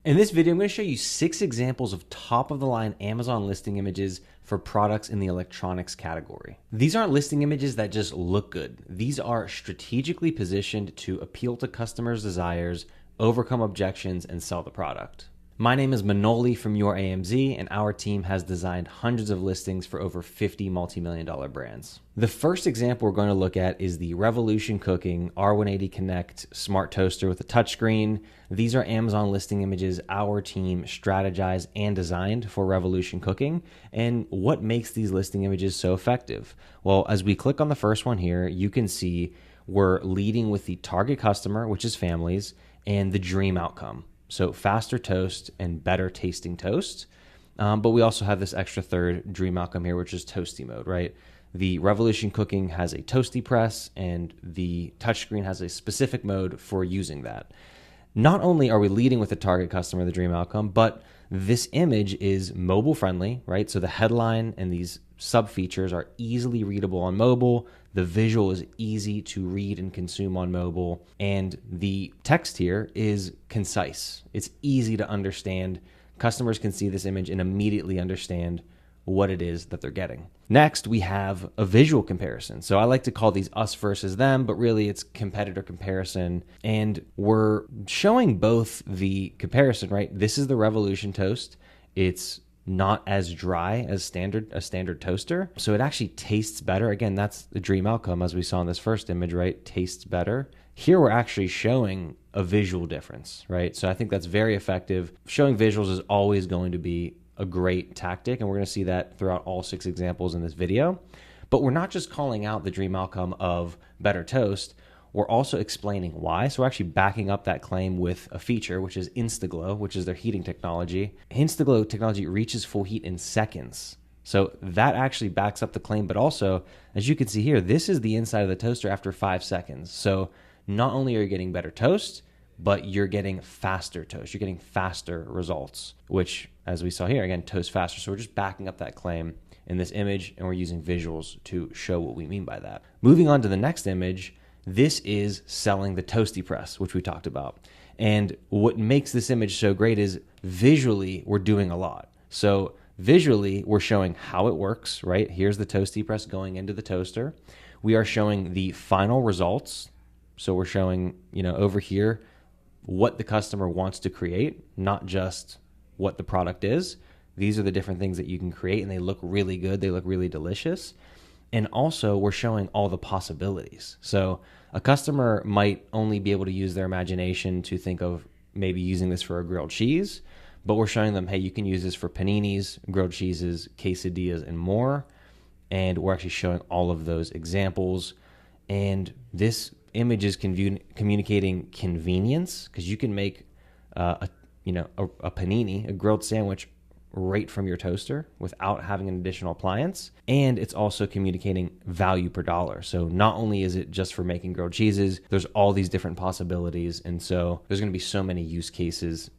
In this video, I'm going to show you 6 examples of top-of-the-line Amazon listing images for products in the electronics category. These aren't listing images that just look good. These are strategically positioned to appeal to customers' desires, overcome objections, and sell the product. My name is Manoli from Your AMZ, and our team has designed hundreds of listings for over 50 multi-million-dollar brands. The first example we're going to look at is the Revolution Cooking R180 Connect Smart Toaster with a touchscreen. These are Amazon listing images our team strategized and designed for Revolution Cooking. And what makes these listing images so effective? Well, as we click on the first one here, you can see we're leading with the target customer, which is families, and the dream outcome. So faster toast and better tasting toast. But we also have this extra third dream outcome here, which is toasty mode, right? The Revolution Cooking has a toasty press and the touchscreen has a specific mode for using that. Not only are we leading with the target customer, the dream outcome, but this image is mobile friendly, right? So the headline and these sub features are easily readable on mobile. The visual is easy to read and consume on mobile. And the text here is concise. It's easy to understand. Customers can see this image and immediately understand what it is that they're getting. Next, we have a visual comparison. So I like to call these us versus them, but really it's competitor comparison. And we're showing both the comparison, right? This is the Revolution toast. It's not as dry as a standard toaster. So it actually tastes better. Again, that's the dream outcome as we saw in this first image, right? Tastes better. Here we're actually showing a visual difference, right? So I think that's very effective. Showing visuals is always going to be a great tactic, and we're going to see that throughout all 6 examples in this video. But we're not just calling out the dream outcome of better toast, we're also explaining why. So we're actually backing up that claim with a feature, which is InstaGlow, which is their heating technology. InstaGlow technology reaches full heat in seconds. So that actually backs up the claim, but also, as you can see here, this is the inside of the toaster after 5 seconds. So not only are you getting better toast, but you're getting faster toast. You're getting faster results, which, as we saw here, again, toast faster. So we're just backing up that claim in this image, and we're using visuals to show what we mean by that. Moving on to the next image, this is selling the toasty press, which we talked about. And what makes this image so great is visually, we're doing a lot. So visually, we're showing how it works, right? Here's the toasty press going into the toaster. We are showing the final results. So we're showing, over here, what the customer wants to create, not just what the product is. These are the different things that you can create, and they look really good. They look really delicious. And also, we're showing all the possibilities. So a customer might only be able to use their imagination to think of maybe using this for a grilled cheese, but we're showing them, hey, you can use this for paninis, grilled cheeses, quesadillas, and more. And we're actually showing all of those examples. And this image is communicating convenience, because you can make a panini, a grilled sandwich, right from your toaster without having an additional appliance. And it's also communicating value per dollar. So not only is it just for making grilled cheeses, there's all these different possibilities. And so there's going to be so many use cases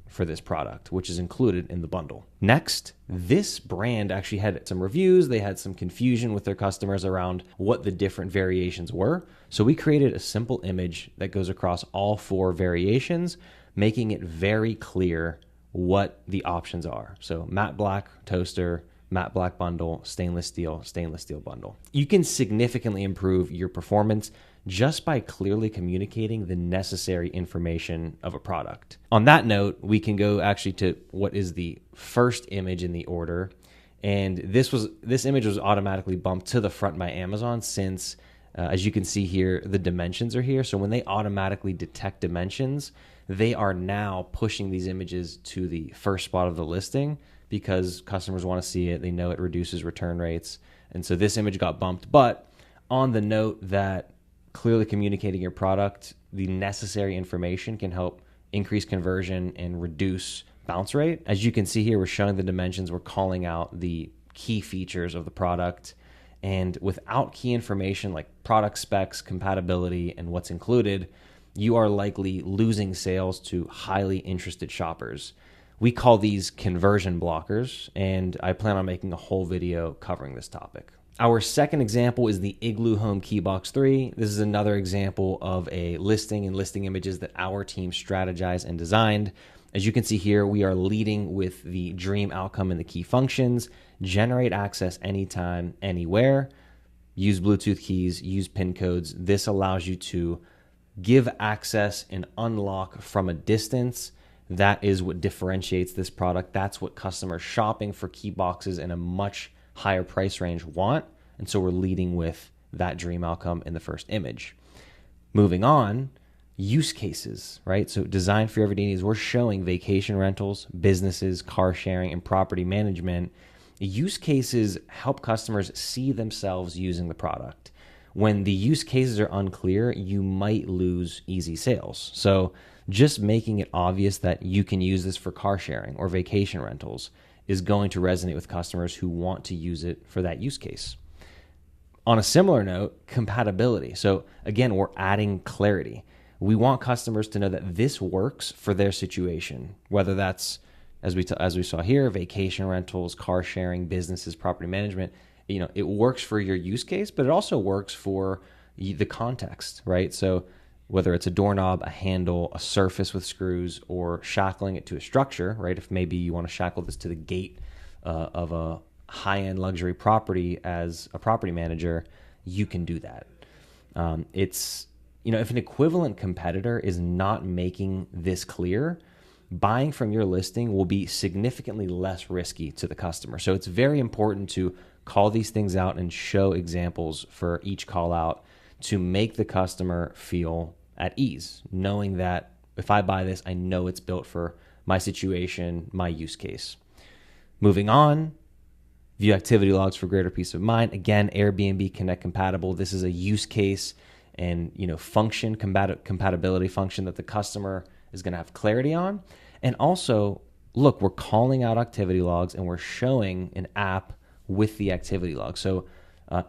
for this product, which is included in the bundle. Next, this brand actually had some reviews. They had some confusion with their customers around what the different variations were. So we created a simple image that goes across all 4 variations, making it very clear what the options are. So matte black toaster, matte black bundle, stainless steel bundle. You can significantly improve your performance just by clearly communicating the necessary information of a product. On that note, we can go actually to what is the first image in the order. And this image was automatically bumped to the front by Amazon since, as you can see here, the dimensions are here. So when they automatically detect dimensions, they are now pushing these images to the first spot of the listing because customers want to see it. They know it reduces return rates. And so this image got bumped. But on the note that clearly communicating your product, the necessary information can help increase conversion and reduce bounce rate. As you can see here, we're showing the dimensions. We're calling out the key features of the product. And without key information like product specs, compatibility, and what's included, you are likely losing sales to highly interested shoppers. We call these conversion blockers, and I plan on making a whole video covering this topic. Our second example is the igloohome Keybox 3. This is another example of a listing and listing images that our team strategized and designed. As you can see here, we are leading with the dream outcome and the key functions: generate access anytime, anywhere, use Bluetooth keys, use PIN codes. This allows you to give access and unlock from a distance. That is what differentiates this product. That's what customers shopping for key boxes in a much higher price range want. And so we're leading with that dream outcome in the first image. Moving on, use cases, right? So design for your everyday needs. We're showing vacation rentals, businesses, car sharing, and property management. Use cases help customers see themselves using the product. When the use cases are unclear, you might lose easy sales. So just making it obvious that you can use this for car sharing or vacation rentals is going to resonate with customers who want to use it for that use case. On a similar note, compatibility. So again, we're adding clarity. We want customers to know that this works for their situation, whether that's, as we saw here, vacation rentals, car sharing, businesses, property management. It works for your use case, but it also works for the context, right? So whether it's a doorknob, a handle, a surface with screws, or shackling it to a structure, right? If maybe you want to shackle this to the gate of a high-end luxury property as a property manager, you can do that. If an equivalent competitor is not making this clear, buying from your listing will be significantly less risky to the customer. So it's very important to call these things out and show examples for each call out to make the customer feel at ease, knowing that if I buy this, I know it's built for my situation, my use case. Moving on, view activity logs for greater peace of mind. Again, Airbnb Connect compatible. This is a use case and function, compatibility function that the customer is going to have clarity on. And also, look, we're calling out activity logs and we're showing an app with the activity log. So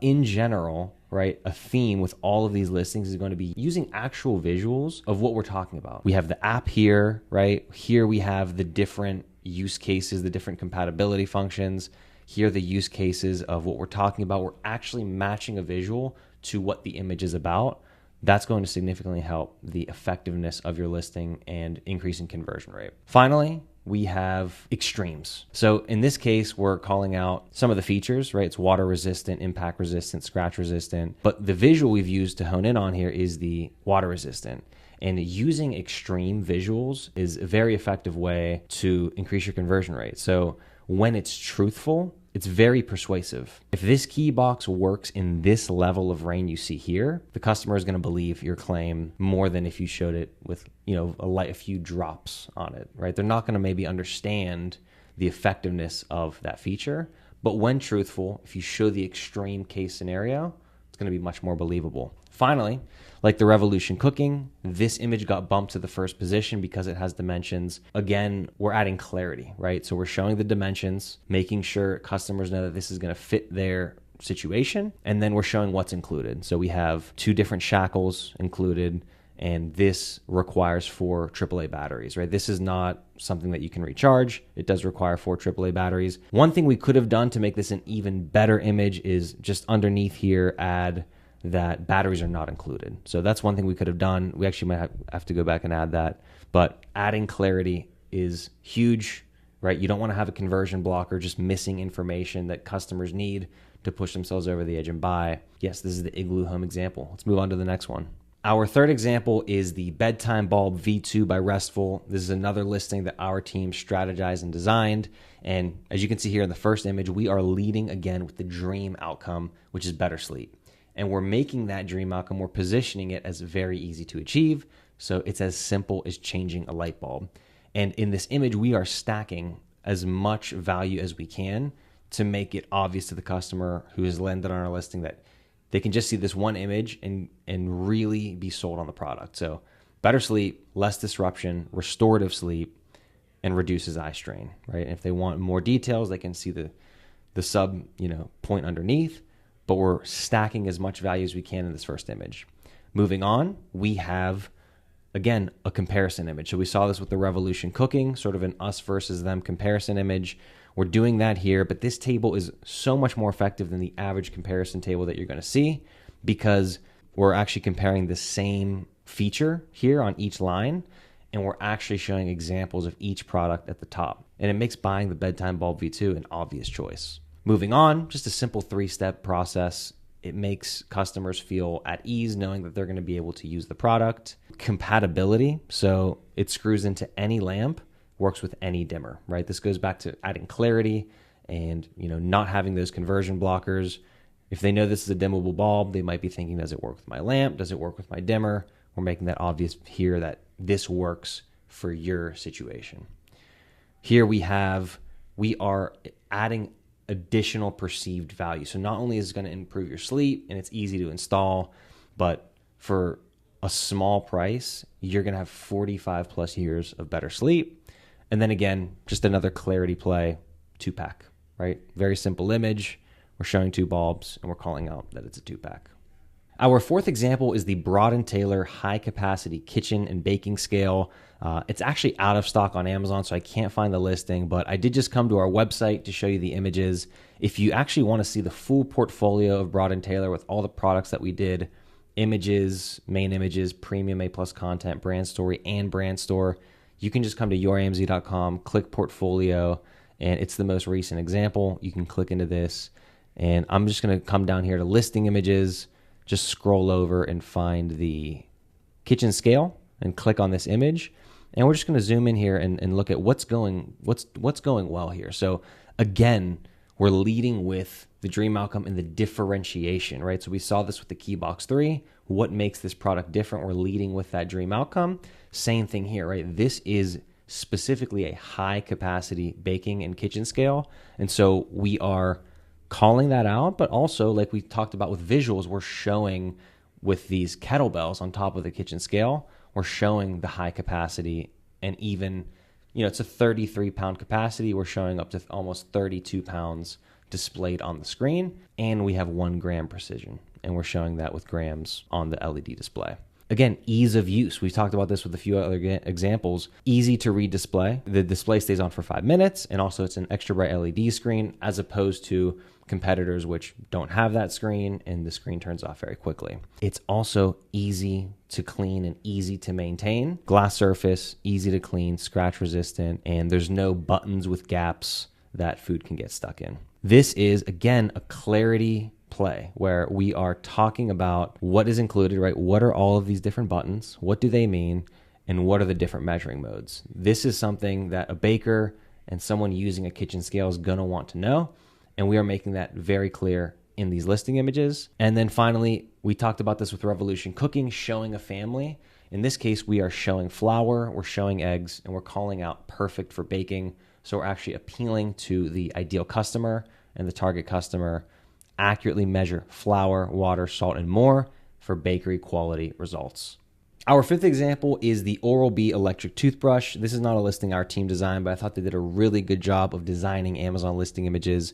in general, right, a theme with all of these listings is going to be using actual visuals of what we're talking about. We have the app here, right? Here we have the different use cases, the different compatibility functions. Here are the use cases of what we're talking about. We're actually matching a visual to what the image is about. That's going to significantly help the effectiveness of your listing and increasing conversion rate. Finally, we have extremes. So in this case, we're calling out some of the features, right? It's water resistant, impact resistant, scratch resistant. But the visual we've used to hone in on here is the water resistant. And using extreme visuals is a very effective way to increase your conversion rate. So when it's truthful, it's very persuasive. If this key box works in this level of rain you see here, the customer is going to believe your claim more than if you showed it with, a few drops on it, right? They're not going to maybe understand the effectiveness of that feature. But when truthful, if you show the extreme case scenario, it's going to be much more believable. Finally, like the Revolution cooking, this image got bumped to the first position because it has dimensions. Again, we're adding clarity, right? So we're showing the dimensions, making sure customers know that this is going to fit their situation. And then we're showing what's included. So we have 2 different shackles included, and this requires 4 AAA batteries, right? This is not something that you can recharge. It does require 4 AAA batteries. One thing we could have done to make this an even better image is just underneath here add that batteries are not included. So that's one thing we could have done. We actually might have to go back and add that. But adding clarity is huge, right? You don't want to have a conversion blocker just missing information that customers need to push themselves over the edge and buy. Yes, this is the igloohome example. Let's move on to the next one. Our third example is the bedtime bulb V2 by Restful. This is another listing that our team strategized and designed. And as you can see here in the first image, we are leading again with the dream outcome, which is better sleep. And we're making that dream outcome, we're positioning it as very easy to achieve. So it's as simple as changing a light bulb. And in this image, we are stacking as much value as we can to make it obvious to the customer who has landed on our listing that they can just see this one image and really be sold on the product. So better sleep, less disruption, restorative sleep, and reduces eye strain, right? And if they want more details, they can see the sub point underneath. But we're stacking as much value as we can in this first image. Moving on, we have, again, a comparison image. So we saw this with the Revolution cooking, sort of an us versus them comparison image. We're doing that here, but this table is so much more effective than the average comparison table that you're going to see because we're actually comparing the same feature here on each line. and we're actually showing examples of each product at the top. And it makes buying the Bedtime Bulb V2 an obvious choice. Moving on, just a simple 3-step process. It makes customers feel at ease knowing that they're going to be able to use the product. Compatibility, so it screws into any lamp, works with any dimmer, right? This goes back to adding clarity and, not having those conversion blockers. If they know this is a dimmable bulb, they might be thinking, does it work with my lamp? Does it work with my dimmer? We're making that obvious here that this works for your situation. Here we are adding additional perceived value. So not only is it going to improve your sleep and it's easy to install, but for a small price, you're going to have 45 plus years of better sleep. And then again, just another clarity play, 2-pack, right? Very simple image. We're showing 2 bulbs and we're calling out that it's a 2-pack. Our 4th example is the Broad & Taylor high capacity kitchen and baking scale. It's actually out of stock on Amazon, so I can't find the listing, but I did just come to our website to show you the images. If you actually want to see the full portfolio of Broad & Taylor with all the products that we did, images, main images, premium A+ content, brand story, and brand store, you can just come to youramz.com, click portfolio, and it's the most recent example. You can click into this, and I'm just going to come down here to listing images, just scroll over and find the kitchen scale and click on this image. And we're just going to zoom in here and look at what's going well here. So again, we're leading with the dream outcome and the differentiation, right? So we saw this with the Keybox 3. What makes this product different? We're leading with that dream outcome. Same thing here, right? This is specifically a high capacity baking and kitchen scale. And so we are calling that out, but also like we talked about with visuals, we're showing with these kettlebells on top of the kitchen scale, we're showing the high capacity, and even, it's a 33-pound capacity. We're showing up to almost 32 pounds displayed on the screen, and we have 1 gram precision, and we're showing that with grams on the LED display. Again, ease of use. We talked about this with a few other examples. Easy to read display. The display stays on for 5 minutes, and also it's an extra bright LED screen as opposed to competitors which don't have that screen, and the screen turns off very quickly. It's also easy to clean and easy to maintain. Glass surface, easy to clean, scratch resistant, and there's no buttons with gaps that food can get stuck in. This is, again, a clarity play where we are talking about what is included, right? What are all of these different buttons? What do they mean? And what are the different measuring modes? This is something that a baker and someone using a kitchen scale is going to want to know. And we are making that very clear in these listing images. And then finally, we talked about this with Revolution Cooking, showing a family. In this case, we are showing flour, we're showing eggs, and we're calling out perfect for baking. So we're actually appealing to the ideal customer and the target customer. Accurately measure flour, water, salt, and more for bakery quality results. Our 5th example is the Oral-B electric toothbrush. This is not a listing our team designed, but I thought they did a really good job of designing Amazon listing images.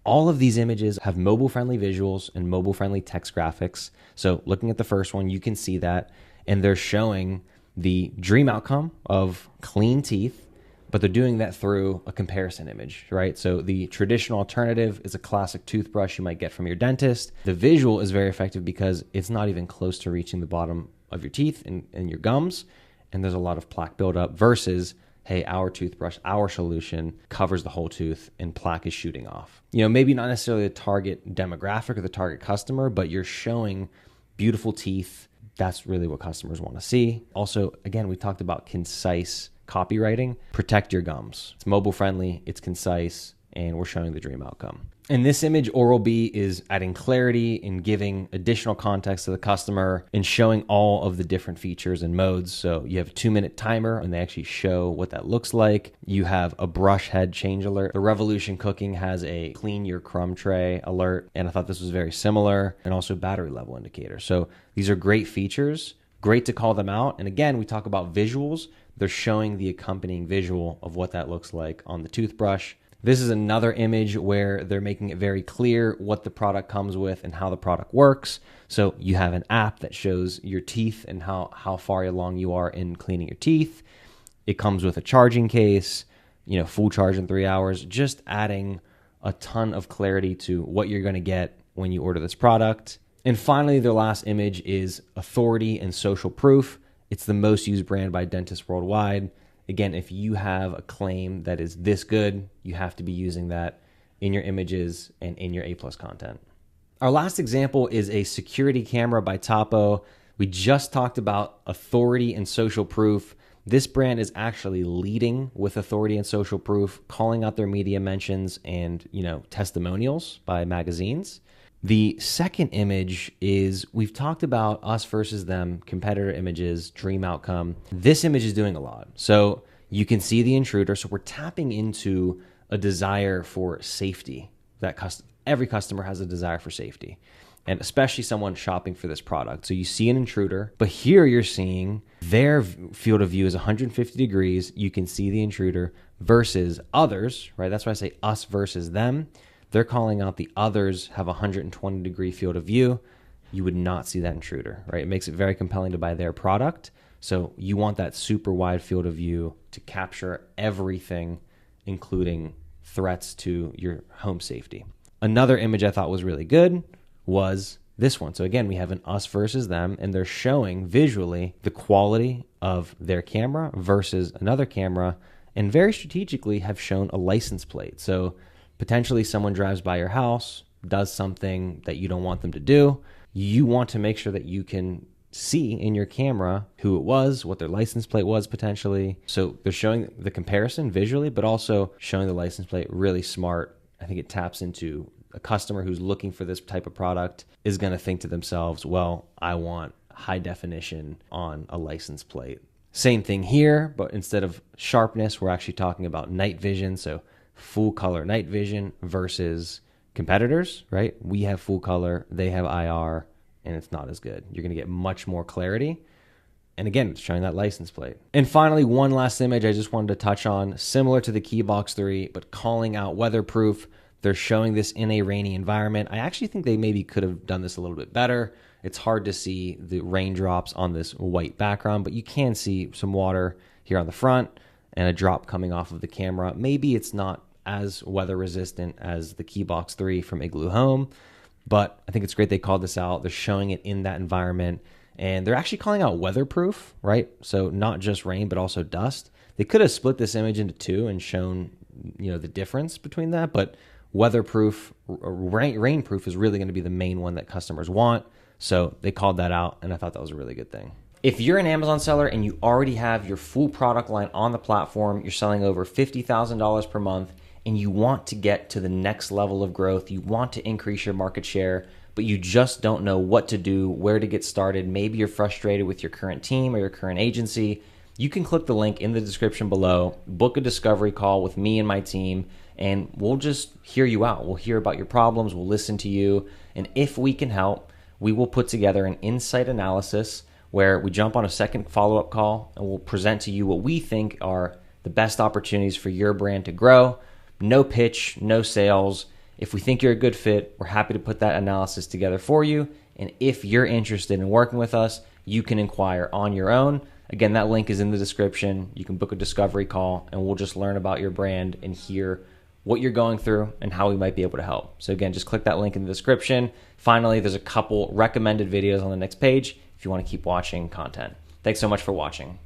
All of these images have mobile-friendly visuals and mobile-friendly text graphics. So looking at the first one, you can see that, and they're showing the dream outcome of clean teeth, but they're doing that through a comparison image, right? So the traditional alternative is a classic toothbrush you might get from your dentist. The visual is very effective because it's not even close to reaching the bottom of your teeth and your gums, and there's a lot of plaque buildup versus, hey, our toothbrush, our solution covers the whole tooth and plaque is shooting off. Maybe not necessarily the target demographic or the target customer, but you're showing beautiful teeth. That's really what customers want to see. Also, again, we talked about concise copywriting. Protect your gums. It's mobile friendly, it's concise, and we're showing the dream outcome. In this image, Oral-B is adding clarity and giving additional context to the customer and showing all of the different features and modes. So you have a 2-minute timer, and they actually show what that looks like. You have a brush head change alert. The Revolution Cooking has a clean your crumb tray alert, and I thought this was very similar, and also battery level indicator. So these are great features, great to call them out. And again, we talk about visuals. They're showing the accompanying visual of what that looks like on the toothbrush. This is another image where they're making it very clear what the product comes with and how the product works. So you have an app that shows your teeth and how far along you are in cleaning your teeth. It comes with a charging case, full charge in 3 hours, just adding a ton of clarity to what you're going to get when you order this product. And finally, their last image is authority and social proof. It's the most used brand by dentists worldwide. Again, if you have a claim that is this good, you have to be using that in your images and in your A+ content. Our last example is a security camera by Tapo. We just talked about authority and social proof. This brand is actually leading with authority and social proof, calling out their media mentions and, testimonials by magazines. The second image is, we've talked about us versus them, competitor images, dream outcome. This image is doing a lot. So you can see the intruder. So we're tapping into a desire for safety. Every customer has a desire for safety, and especially someone shopping for this product. So you see an intruder, but here you're seeing their field of view is 150 degrees. You can see the intruder versus others, right? That's why I say us versus them. They're calling out the others have a 120 degree field of view. You would not see that intruder, right? It makes it very compelling to buy their product. So you want that super wide field of view to capture everything, including threats to your home safety. Another image I thought was really good was this one. So again, we have an us versus them, and they're showing visually the quality of their camera versus another camera, and very strategically have shown a license plate. So potentially someone drives by your house, does something that you don't want them to do. You want to make sure that you can see in your camera who it was, what their license plate was potentially. So they're showing the comparison visually, but also showing the license plate. Really smart. I think it taps into a customer who's looking for this type of product is going to think to themselves, well, I want high definition on a license plate. Same thing here, but instead of sharpness, we're actually talking about night vision. So full color night vision versus competitors, right? We have full color, they have IR, and it's not as good. You're going to get much more clarity. And again, it's showing that license plate. And finally, one last image I just wanted to touch on, similar to the Keybox 3, but calling out weatherproof. They're showing this in a rainy environment. I actually think they maybe could have done this a little bit better. It's hard to see the raindrops on this white background, but you can see some water here on the front and a drop coming off of the camera. Maybe it's not as weather resistant as the Keybox 3 from igloohome, but I think it's great they called this out. They're showing it in that environment, and they're actually calling out weatherproof, right? So not just rain, but also dust. They could have split this image into two and shown, the difference between that, but weatherproof, rainproof is really going to be the main one that customers want. So they called that out, and I thought that was a really good thing. If you're an Amazon seller and you already have your full product line on the platform, you're selling over $50,000 per month, and you want to get to the next level of growth, you want to increase your market share, but you just don't know what to do, where to get started, maybe you're frustrated with your current team or your current agency, you can click the link in the description below, book a discovery call with me and my team, and we'll just hear you out. We'll hear about your problems, we'll listen to you, and if we can help, we will put together an insight analysis where we jump on a second follow-up call and we'll present to you what we think are the best opportunities for your brand to grow. No pitch, no sales. If we think you're a good fit, we're happy to put that analysis together for you. And if you're interested in working with us, you can inquire on your own. Again, that link is in the description. You can book a discovery call and we'll just learn about your brand and hear what you're going through and how we might be able to help. So again, just click that link in the description. Finally, there's a couple recommended videos on the next page if you want to keep watching content. Thanks so much for watching.